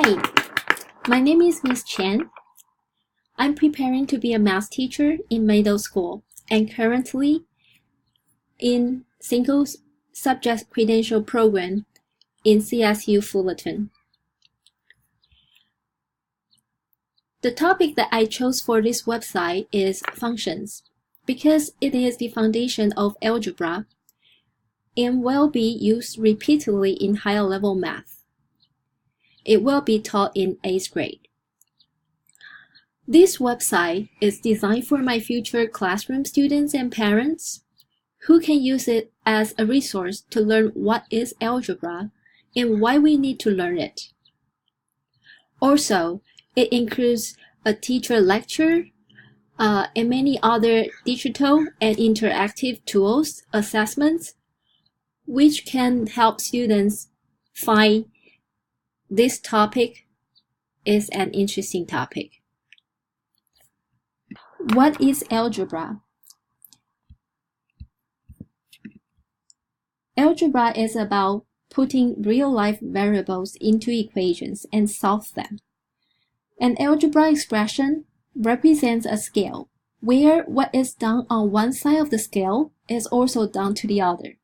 Hi, my name is Miss Chen. I'm preparing to be a math teacher in middle school and currently in single subject credential program in CSU Fullerton. The topic that I chose for this website is functions because it is the foundation of algebra and will be used repeatedly in higher level math. It will be taught in 8th grade. This website is designed for my future classroom students and parents who can use it as a resource to learn what is algebra and why we need to learn it. Also, it includes a teacher lecture and many other digital and interactive tools, assessments, which can help students find this topic is an interesting topic. What is algebra? Algebra is about putting real-life variables into equations and solve them. An algebra expression represents a scale, where what is done on one side of the scale is also done to the other.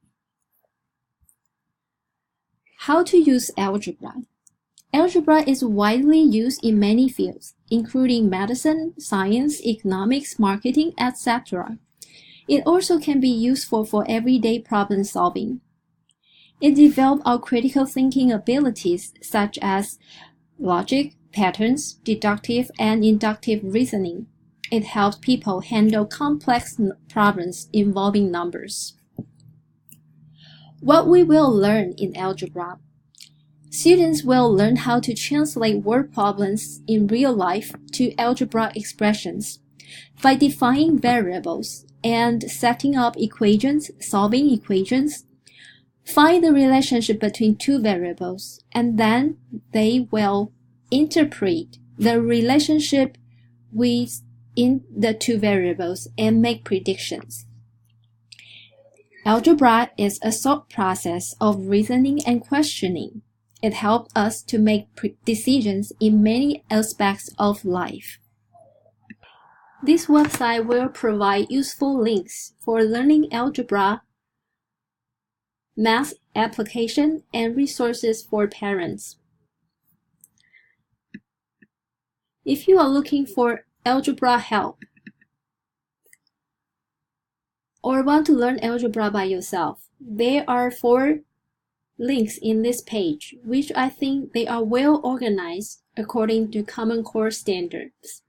How to use algebra? Algebra is widely used in many fields, including medicine, science, economics, marketing, etc. It also can be useful for everyday problem solving. It develops our critical thinking abilities such as logic, patterns, deductive and inductive reasoning. It helps people handle complex problems involving numbers. What we will learn in algebra. Students will learn how to translate word problems in real life to algebra expressions by defining variables and setting up equations, solving equations. Find the relationship between two variables, and then they will interpret the relationship within the two variables and make predictions. Algebra is a thought process of reasoning and questioning. It helps us to make decisions in many aspects of life. This website will provide useful links for learning algebra, math application, and resources for parents. If you are looking for algebra help or want to learn algebra by yourself, there are 4 links in this page, which I think they are well organized according to Common Core standards.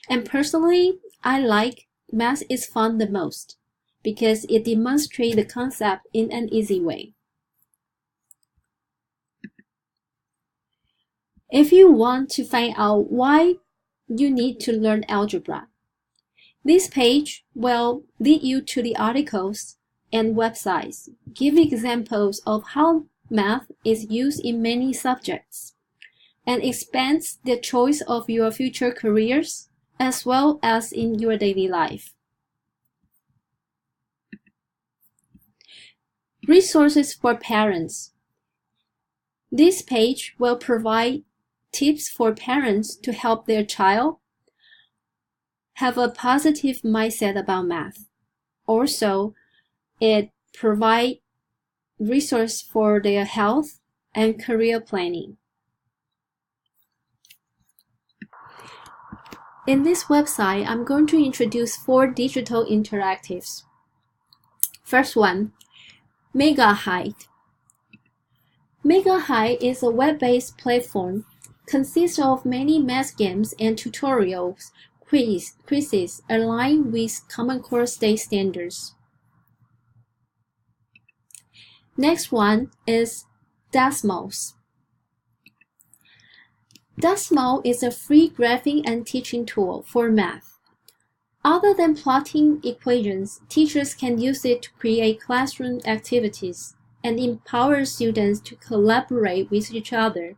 And personally, I like Math is Fun the most because it demonstrates the concept in an easy way. If you want to find out why you need to learn algebra, this page will lead you to the articles and websites, give examples of how math is used in many subjects, and expands the choice of your future careers as well as in your daily life. Resources for parents. This page will provide tips for parents to help their child have a positive mindset about math. Also, it provides resources for their health and career planning. In this website, I'm going to introduce 4 digital interactives. First one, MegaHide. MegaHide is a web-based platform consists of many math games and tutorials, quizzes aligned with Common Core state standards. Next one is Desmos. Desmos is a free graphing and teaching tool for math. Other than plotting equations, teachers can use it to create classroom activities and empower students to collaborate with each other.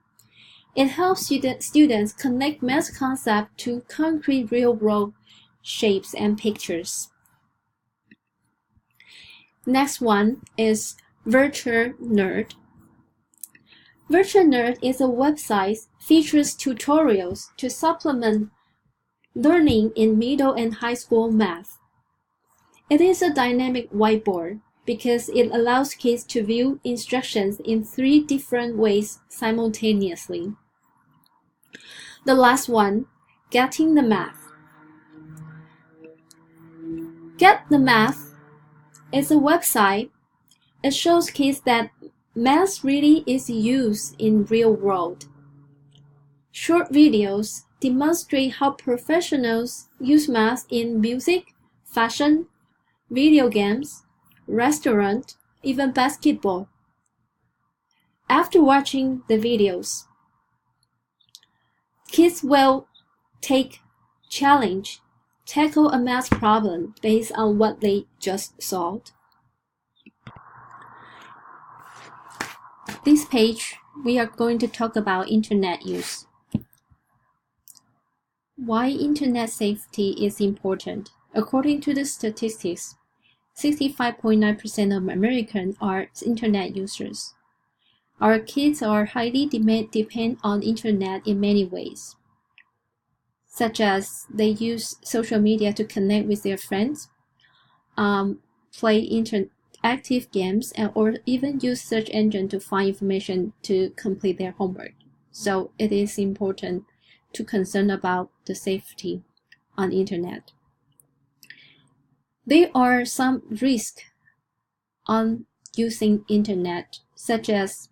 It helps students connect math concepts to concrete real-world shapes and pictures. Next one is Virtual Nerd. Virtual Nerd is a website features tutorials to supplement learning in middle and high school math. It is a dynamic whiteboard because it allows kids to view instructions in 3 different ways simultaneously. The last one, Getting the Math. Get the Math is a website. It shows kids that math really is used in real world. Short videos demonstrate how professionals use math in music, fashion, video games, restaurant, even basketball. After watching the videos, kids will take challenge, tackle a math problem based on what they just solved. This page, we are going to talk about internet use. Why internet safety is important. According to the statistics, 65.9% of Americans are internet users. Our kids are highly depend on internet in many ways, such as they use social media to connect with their friends, play interactive games, or even use search engine to find information to complete their homework. So it is important to concern about the safety on internet. There are some risks on using internet, such as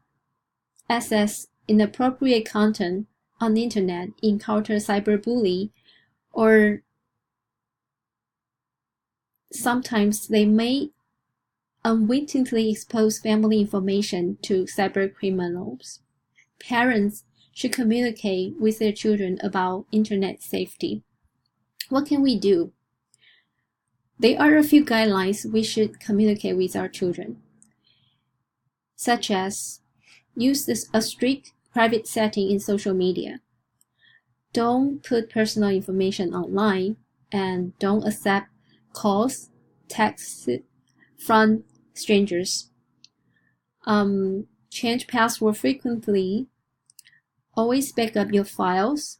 access inappropriate content on the internet, encounter cyberbullying, or sometimes they may unwittingly expose family information to cybercriminals. Parents should communicate with their children about internet safety. What can we do? There are a few guidelines we should communicate with our children, such as use a strict private setting in social media. Don't put personal information online, and don't accept calls, texts from strangers. Change password frequently. Always back up your files.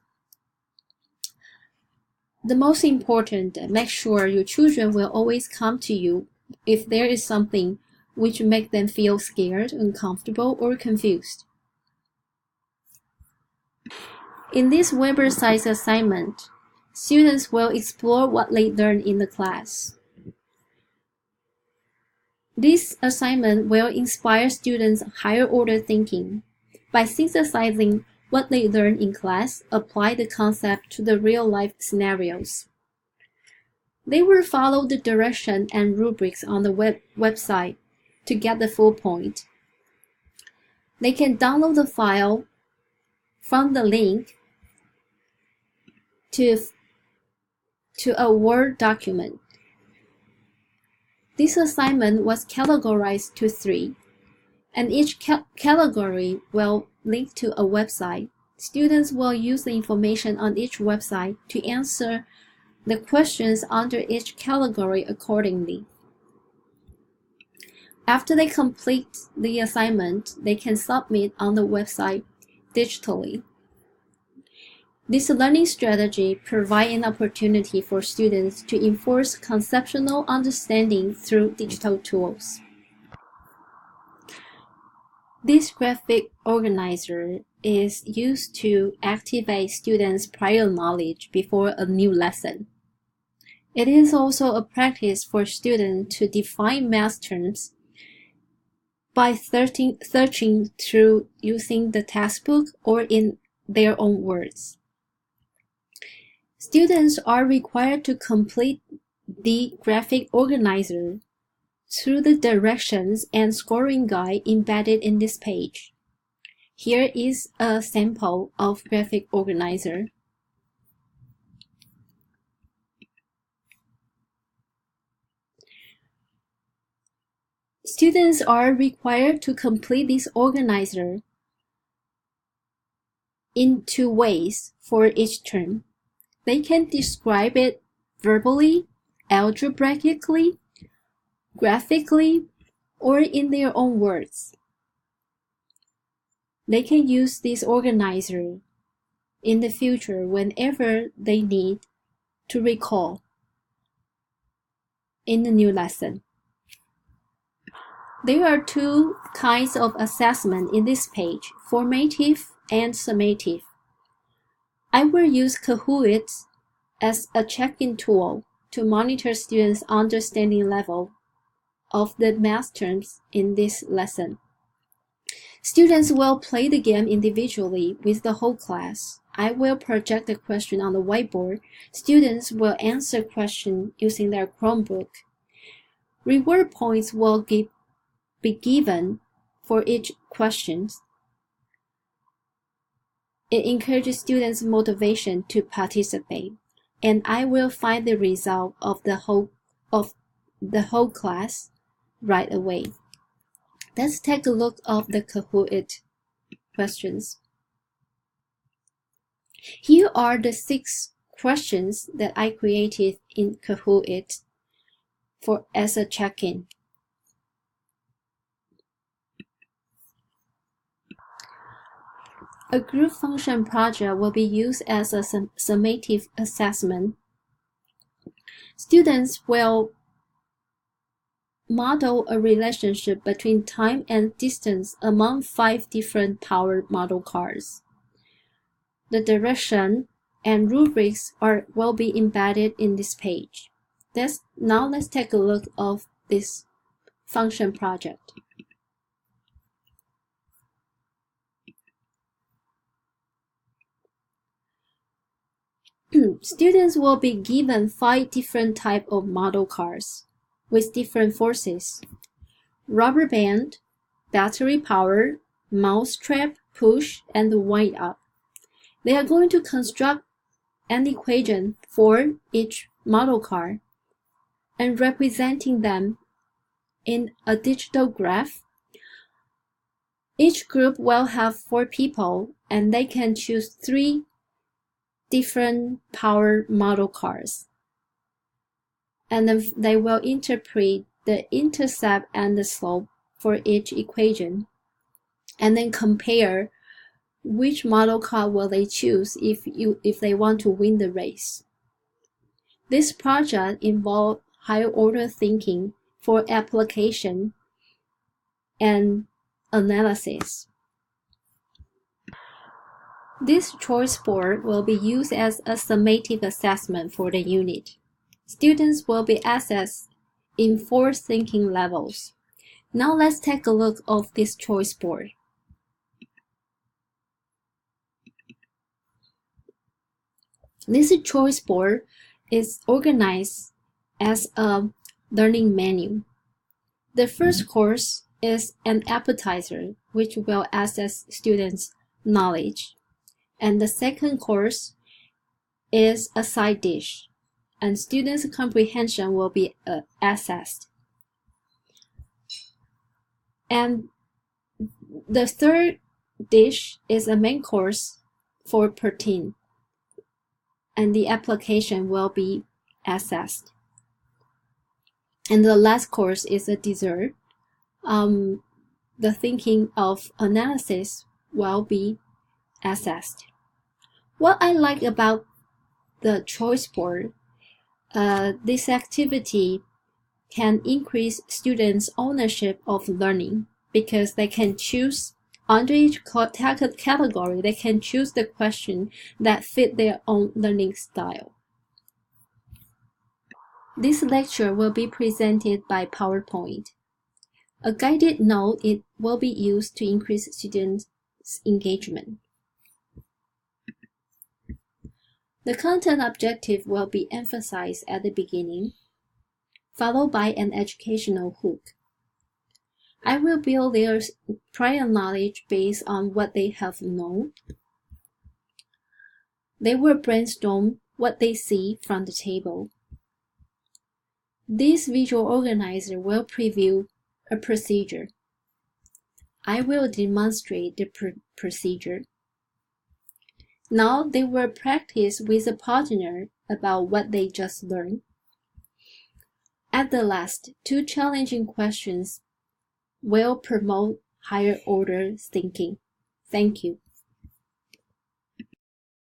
The most important, make sure your children will always come to you if there is something which make them feel scared, uncomfortable, or confused. In this Weber-sized assignment, students will explore what they learned in the class. This assignment will inspire students' higher-order thinking. By synthesizing what they learned in class, apply the concept to the real-life scenarios. They will follow the direction and rubrics on the website to get the full point. They can download the file from the link to a Word document. This assignment was categorized to 3, and each category will link to a website. Students will use the information on each website to answer the questions under each category accordingly. After they complete the assignment, they can submit on the website digitally. This learning strategy provides an opportunity for students to enforce conceptual understanding through digital tools. This graphic organizer is used to activate students' prior knowledge before a new lesson. It is also a practice for students to define math terms by searching through using the textbook or in their own words. Students are required to complete the graphic organizer through the directions and scoring guide embedded in this page. Here is a sample of graphic organizer. Students are required to complete this organizer in 2 ways for each term. They can describe it verbally, algebraically, graphically, or in their own words. They can use this organizer in the future whenever they need to recall in the new lesson. There are two kinds of assessment in this page, formative and summative. I will use Kahoot as a check-in tool to monitor students' understanding level of the math terms in this lesson. Students will play the game individually with the whole class. I will project the question on the whiteboard. Students will answer questions using their Chromebook. Reward points will be given for each question. It encourages students' motivation to participate, and I will find the result of the whole class right away. Let's take a look at the Kahoot questions. Here are the 6 questions that I created in Kahoot as a check-in. A group function project will be used as a summative assessment. Students will model a relationship between time and distance among 5 different power model cars. The direction and rubrics will be embedded in this page. Now let's take a look at this function project. Students will be given 5 different types of model cars with different forces: rubber band, battery power, mousetrap, push, and wind up. They are going to construct an equation for each model car and representing them in a digital graph. Each group will have 4 people, and they can choose 3 different power model cars. And then they will interpret the intercept and the slope for each equation, and then compare which model car will they choose if they want to win the race. This project involves higher order thinking for application and analysis. This choice board will be used as a summative assessment for the unit. Students will be assessed in 4 thinking levels. Now let's take a look at this choice board. This choice board is organized as a learning menu. The first course is an appetizer, which will assess students' knowledge. And the second course is a side dish, and students' comprehension will be assessed. And the third dish is a main course for protein, and the application will be assessed. And the last course is a dessert. The thinking of analysis will be assessed. What I like about the choice board, this activity can increase students' ownership of learning because they can choose under each category, they can choose the question that fit their own learning style. This lecture will be presented by PowerPoint. A guided note will be used to increase students' engagement. The content objective will be emphasized at the beginning, followed by an educational hook. I will build their prior knowledge based on what they have known. They will brainstorm what they see from the table. This visual organizer will preview a procedure. I will demonstrate the procedure. Now they will practice with a partner about what they just learned. At the last, 2 challenging questions will promote higher order thinking. Thank you.